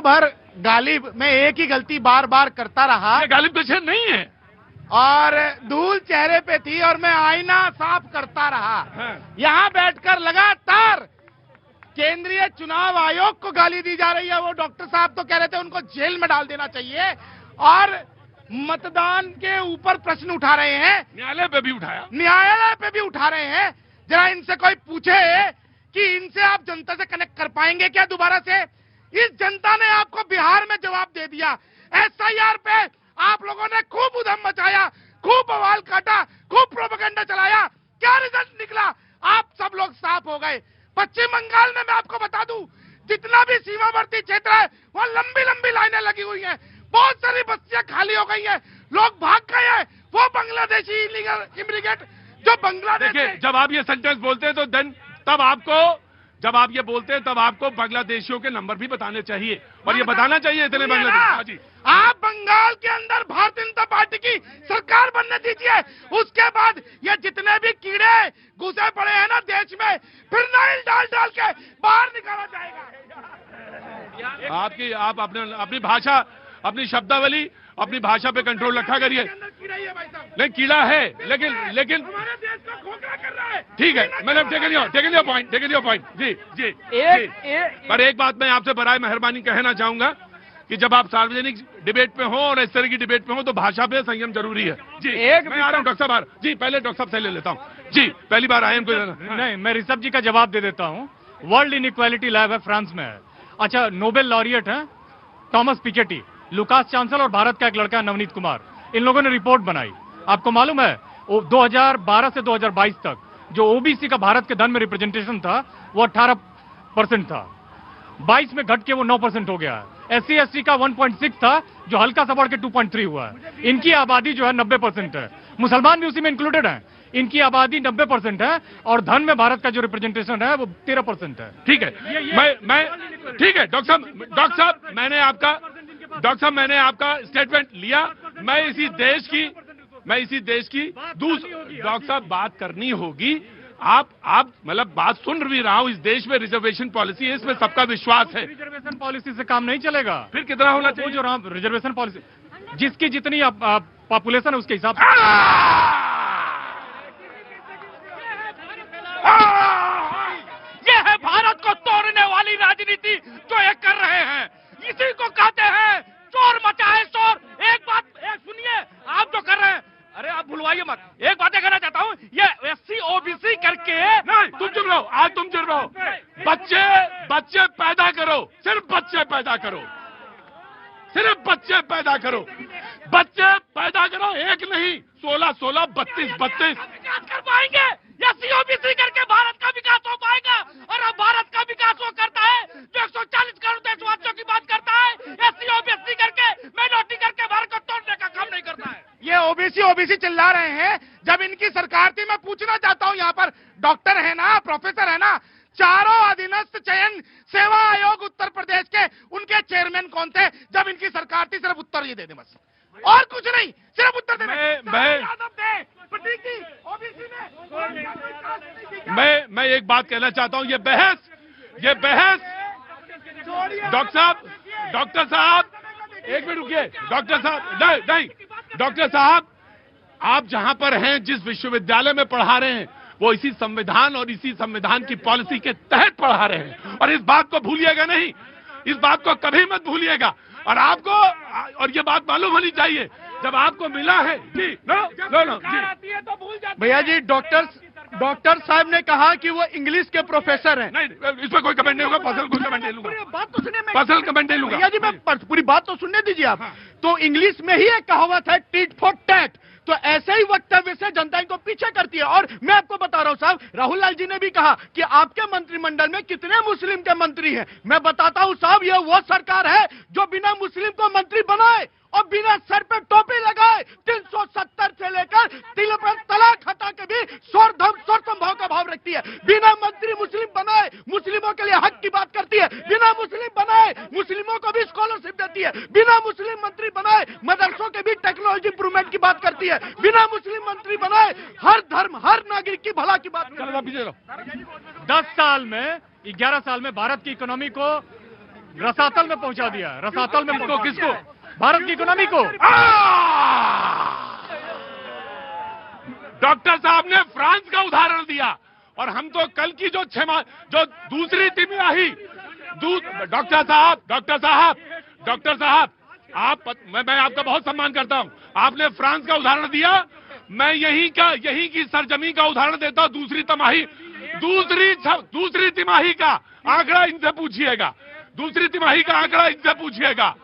भर गालिब में एक ही गलती बार बार करता रहा। गालिब तो शेर नहीं है और धूल चेहरे पे थी और मैं आईना साफ करता रहा। यहाँ बैठकर लगातार केंद्रीय चुनाव आयोग को गाली दी जा रही है। वो डॉक्टर साहब तो कह रहे थे उनको जेल में डाल देना चाहिए और मतदान के ऊपर प्रश्न उठा रहे हैं। न्यायालय पे भी उठाया, न्यायालय पे भी उठा रहे हैं। जरा इनसे कोई पूछे कि इनसे आप जनता से कनेक्ट कर पाएंगे क्या दोबारा से? इस जनता ने आपको बिहार में जवाब दे दिया। एसआईआर पे आप लोगों ने खूब उधम मचाया, खूब बवाल काटा, खूब प्रोपेगेंडा चलाया। क्या रिजल्ट निकला? आप सब लोग साफ हो गए। पश्चिम बंगाल में मैं आपको बता दूं, जितना भी सीमावर्ती क्षेत्र है वहां लंबी लंबी लाइनें लगी हुई हैं। बहुत सारी बस्तियां खाली हो गई हैं, लोग भाग गए हैं। वो बांग्लादेशी इलीगल इमिग्रेंट जो बांग्लादेश। देखिए, जब आप ये सेंटेंस बोलते हैं तो जब आप ये बोलते हैं तब आपको बांग्लादेशियों के नंबर भी बताने चाहिए और ये बताना चाहिए इतने बांग्लादेश। आप बंगाल के अंदर भारतीय जनता पार्टी की सरकार बनने दीजिए, उसके बाद ये जितने भी कीड़े घुसे पड़े हैं ना देश में, फिर नाइल डाल डाल के बाहर निकाला जाएगा। आप अपनी भाषा, अपनी शब्दावली, अपनी भाषा पे कंट्रोल रखा करिए। नहीं, कीड़ा है, लेकिन हमारे देश को खोखला कर रहा है। ठीक है, मैंने टेकन योर पॉइंट। जी। पर एक बात मैं आपसे बराए मेहरबानी कहना चाहूंगा कि जब आप सार्वजनिक डिबेट पे हो और इस तरह की डिबेट पे हो तो भाषा पे संयम जरूरी है। जी, मैं आ रहा हूँ डॉक्टर साहब। जी, पहले डॉक्टर साहब से ले लेता हूँ। जी, पहली बार आए इनको। नहीं, मैं ऋषभ जी का जवाब दे देता हूँ। वर्ल्ड इनइक्वालिटी लैब है, फ्रांस में है। अच्छा, नोबेल लॉरिएट है टॉमस पिकेटी, लुकास चांसल और भारत का एक लड़का नवनीत कुमार। इन लोगों ने रिपोर्ट बनाई। आपको मालूम है 2012 से 2022 तक जो ओबीसी का भारत के धन में रिप्रेजेंटेशन था वो 18% था। 22 में घट के वो 9% हो गया है। SC/ST का 1.6 था जो हल्का सा बढ़ के 2.3 हुआ है। इनकी आबादी जो है 90% है। मुसलमान भी उसी में इंक्लूडेड है। इनकी आबादी 90% है और धन में भारत का जो रिप्रेजेंटेशन है वो 13% है। ठीक है, मैं ठीक है डॉक्टर साहब, मैंने आपका स्टेटमेंट लिया। मैं इसी देश की डॉक्टर साहब बात करनी होगी। आप मतलब बात सुन भी रहा हूं। इस देश में रिजर्वेशन पॉलिसी है, इसमें सबका विश्वास है। रिजर्वेशन पॉलिसी से काम नहीं चलेगा। फिर कितना होना चाहिए? जो रिजर्वेशन पॉलिसी जिसकी जितनी पॉपुलेशन है उसके हिसाब से। ये है भारत को तोड़ने वाली राजनीति जो ये कर रहे हैं। इसी को कहते हैं चोर मचाए शोर। एक बात सुनिए, आप जो कर रहे हैं, अरे आप भूलवाइए मत। एक बात कहना चाहता हूँ, ये SC OBC करके नहीं, तुम चुप रहो। आज तुम चुप रहो। बच्चे पैदा करो, सिर्फ बच्चे पैदा करो, सिर्फ बच्चे पैदा करो। बच्चे पैदा करो, एक नहीं 16, 32 विकास कर पाएंगे। SC OBC करके भारत का विकास हो पाएगा। और अब भारत का विकास वो करता है जो 140 करोड़ देशवासियों की बात करता है। SC OBC करके, माइनॉरिटी करके भारत को तोड़ने का काम नहीं करता है। ये OBC चिल्ला रहे हैं। जब इनकी सरकार थी, मैं पूछना चाहता हूँ, यहाँ पर डॉक्टर है ना, प्रोफेसर है ना, चारों अधीनस्थ चयन सेवा आयोग उत्तर प्रदेश के उनके चेयरमैन कौन थे जब इनकी सरकार थी? सिर्फ उत्तर ये दे दे बस, और कुछ नहीं, सिर्फ उत्तर दे। मैं एक बात कहना चाहता हूं। ये बहस डॉक्टर साहब एक मिनट रुकिए। डॉक्टर साहब आप जहां पर हैं, जिस विश्वविद्यालय में पढ़ा रहे हैं, वो इसी संविधान और इसी संविधान की पॉलिसी के तहत पढ़ा रहे हैं। और इस बात को भूलिएगा नहीं, इस बात को कभी मत भूलिएगा। और आपको और ये बात मालूम होनी चाहिए, जब आपको मिला है जी भैया जी, डॉक्टर साहब ने कहा कि वो इंग्लिश के प्रोफेसर हैं। नहीं, इस पर कोई कमेंट नहीं होगा। पर्सनल कोई कमेंट नहीं लूंगा। बात तो सुनिए, पर्सनल कमेंट नहीं लूंगा। भैया जी, मैं पूरी बात तो सुनने दीजिए आप। तो इंग्लिश में ही एक कहावत है, टीट फॉर टैट। तो ऐसे ही वक्तव्य से जनता इनको पीछे करती है। और मैं आपको बता रहा हूं साहब, राहुल लाल जी ने भी कहा कि आपके मंत्रिमंडल में कितने मुस्लिम के मंत्री हैं। मैं बताता हूं साहब, ये वो सरकार है जो बिना मुस्लिम को मंत्री बनाए और बिना सर पे टोपी लगाए 370 से लेकर तलाक हटा के भी स्वसंभाव का भाव रखती है। बिना मंत्री मुस्लिम बनाए मुस्लिमों के लिए हक की बात करती है। बिना मुस्लिम बनाए मुस्लिमों को भी स्कॉलरशिप देती है। बिना मुस्लिम मंत्री बनाए मदरसों के भी टेक्नोलॉजी इंप्रूवमेंट की बात करती है। बिना मुस्लिम मंत्री बनाए हर धर्म, हर नागरिक की भला की बात करती है। 10 साल में 11 साल में भारत की इकोनॉमी को रसातल में पहुंचा दिया, रसातल में किसको किसको? भारत की इकोनॉमी को। डॉक्टर साहब ने फ्रांस का उदाहरण दिया और हम तो कल की जो दूसरी तिमाही डॉक्टर साहब मैं आपका बहुत सम्मान करता हूं। आपने फ्रांस का उदाहरण दिया, मैं यहीं की सरजमी का उदाहरण देता हूं। दूसरी तिमाही का आंकड़ा इनसे पूछिएगा, दूसरी तिमाही का आंकड़ा इनसे पूछिएगा।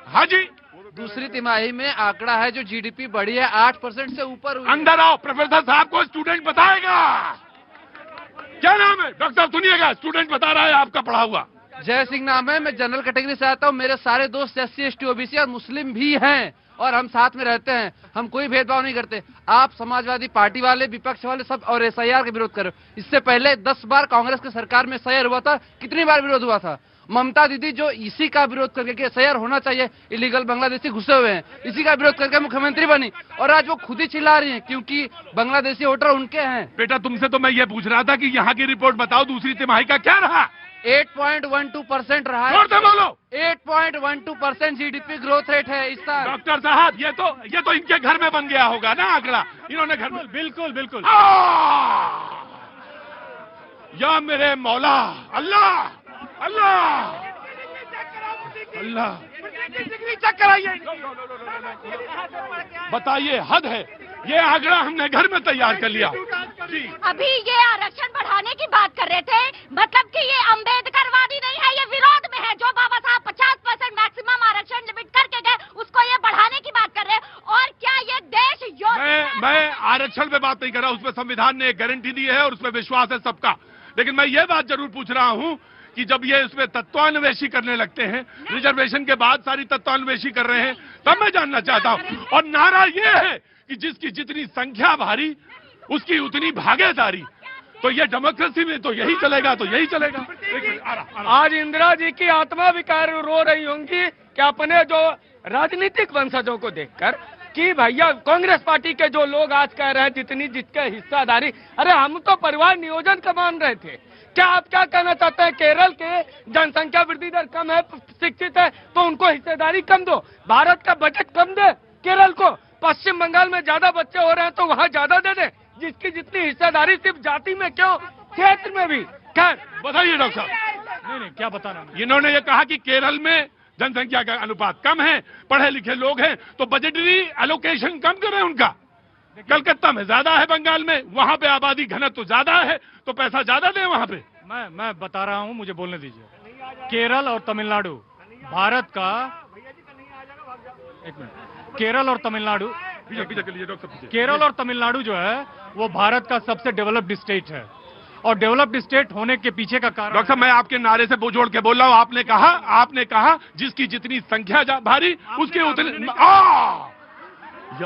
हाँ जी, दूसरी तिमाही में आंकड़ा है जो जीडीपी बढ़ी है 8% से ऊपर हुई। अंदर आओ, प्रोफेसर साहब को स्टूडेंट बताएगा। क्या नाम है? डॉक्टर सुनिएगा, स्टूडेंट बता रहा है आपका पढ़ा हुआ। जय सिंह नाम है, मैं जनरल कैटेगरी से आता हूँ। मेरे सारे दोस्त SC ST OBC और मुस्लिम भी हैं और हम साथ में रहते हैं, हम कोई भेदभाव नहीं करते। आप समाजवादी पार्टी वाले, विपक्ष वाले सब और SIR का विरोध कर रहे हो। इससे पहले 10 बार कांग्रेस की सरकार में SIR हुआ था, कितनी बार विरोध हुआ था? ममता दीदी जो इसी का विरोध करके कि SIR होना चाहिए, इलीगल बांग्लादेशी घुसे हुए हैं, इसी का विरोध करके मुख्यमंत्री बनी और आज वो खुद ही चिल्ला रही हैं क्योंकि बांग्लादेशी वोटर उनके हैं। बेटा तुमसे तो मैं ये पूछ रहा था कि यहाँ की रिपोर्ट बताओ, दूसरी तिमाही का क्या रहा? 8.12% रहा है। जोर से बोलो। 8.12% जीडीपी ग्रोथ रेट है इस साल। डॉक्टर साहब ये तो इनके घर में बन गया होगा ना आंकड़ा, इन्होंने घर में। बिल्कुल बिल्कुल। या मेरे मौला अल्लाह अल्लाह अल्लाह, चेक कराइए, बताइए, हद है। ये आंकड़ा हमने घर में तैयार कर लिया। अभी ये आरक्षण बढ़ाने की बात कर रहे थे, मतलब कि ये अम्बेडकरवादी नहीं है, ये विरोध में है। जो बाबा साहब 50% मैक्सिमम आरक्षण लिमिट करके गए, उसको ये बढ़ाने की बात कर रहे हैं। और क्या ये देश मैं आरक्षण पे बात नहीं कर रहा, उसमें संविधान ने एक गारंटी दी है और उसमें विश्वास है सबका। लेकिन मैं ये बात जरूर पूछ रहा हूं कि जब ये उसमें तत्वान्वेषी करने लगते हैं, रिजर्वेशन के बाद सारी तत्वान्वेषी कर रहे हैं, तब मैं जानना चाहता हूं। और नारा ये है कि जिसकी जितनी संख्या भारी उसकी उतनी भागीदारी। तो ये डेमोक्रेसी में तो यही चलेगा, तो यही चलेगा। आज इंदिरा जी की आत्मा विकार रो रही होंगी कि अपने जो राजनीतिक वंशजों को देखकर कि भैया कांग्रेस पार्टी के जो लोग आज कह रहे हैं जितनी जिसके हिस्सादारी, अरे हम तो परिवार नियोजन का मान रहे थे। क्या आप क्या कहना चाहते हैं? केरल के जनसंख्या वृद्धि दर कम है, शिक्षित है, तो उनको हिस्सेदारी कम दो। भारत का बजट कम दे केरल को। पश्चिम बंगाल में ज्यादा बच्चे हो रहे हैं तो वहाँ ज्यादा दे दे। जिसकी जितनी हिस्सेदारी सिर्फ जाति में क्यों, क्षेत्र में भी। खैर बताइए डॉक्टर साहब। नहीं क्या बताना। इन्होंने ये कहा कि केरल में जनसंख्या का अनुपात कम है, पढ़े लिखे लोग हैं, तो बजटरी एलोकेशन कम करें उनका। कलकत्ता में ज्यादा है, बंगाल में, वहां पे आबादी घनत्व तो ज्यादा है, तो पैसा ज्यादा दें वहां पे। मैं बता रहा हूं, मुझे बोलने दीजिए। केरल और तमिलनाडु भारत का, एक मिनट, केरल और तमिलनाडु, केरल और तमिलनाडु जो है वो भारत का सबसे डेवलप्ड स्टेट है। और डेवलप्ड स्टेट होने के पीछे का कारण, डॉक्टर मैं आपके नारे से जोड़ के बोल रहा हूं। आपने कहा जिसकी जितनी संख्या भारी उसके उतने।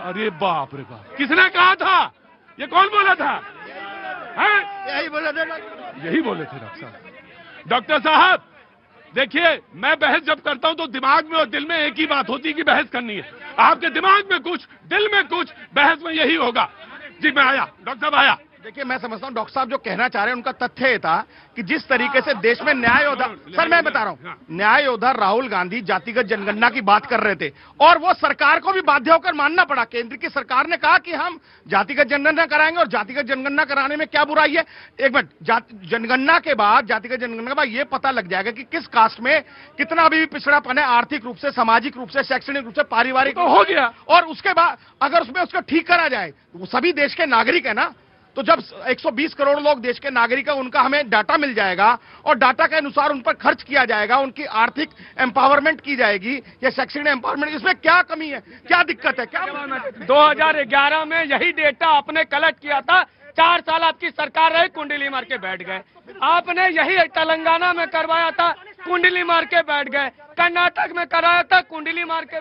अरे बाप रे बाप, किसने कहा था? ये कौन बोला था? यही बोला था, यही बोले थे डॉक्टर साहब। डॉक्टर साहब देखिए, मैं बहस जब करता हूं तो दिमाग में और दिल में एक ही बात होती है कि बहस करनी है। आपके दिमाग में कुछ, दिल में कुछ, बहस में यही होगा। जी मैं आया, डॉक्टर साहब आया। देखिए मैं समझता हूं डॉक्टर साहब जो कहना चाह रहे हैं उनका तथ्य ये था कि जिस तरीके से देश में न्याय योद्धा, सर मैं बता रहा हूं, न्याय योद्धा राहुल गांधी जातिगत जनगणना की बात कर रहे थे और वो सरकार को भी बाध्य होकर मानना पड़ा। केंद्र की सरकार ने कहा कि हम जातिगत जनगणना कराएंगे और जातिगत जनगणना कराने में क्या बुराई है। एक मिनट, जनगणना के बाद, जातिगत जनगणना के बाद ये पता लग जाएगा कि किस कास्ट में कितना अभी भी पिछड़ापन है, आर्थिक रूप से, सामाजिक रूप से, शैक्षणिक रूप से, पारिवारिक तो हो गया। और उसके बाद अगर उसमें उसको ठीक करा जाए, वो सभी देश के नागरिक है ना, तो जब 120 करोड़ लोग देश के नागरिक हैं, उनका हमें डाटा मिल जाएगा और डाटा के अनुसार उन पर खर्च किया जाएगा, उनकी आर्थिक एम्पावरमेंट की जाएगी या शैक्षणिक एम्पावरमेंट। इसमें क्या कमी है, क्या दिक्कत है, क्या? 2011 में यही डेटा आपने कलेक्ट किया था। 4 साल आपकी सरकार रही, कुंडली मार के बैठ गए। आपने यही तेलंगाना में करवाया था, कुंडली मार के बैठ गए। कर्नाटक में कराया था, कुंडली मार के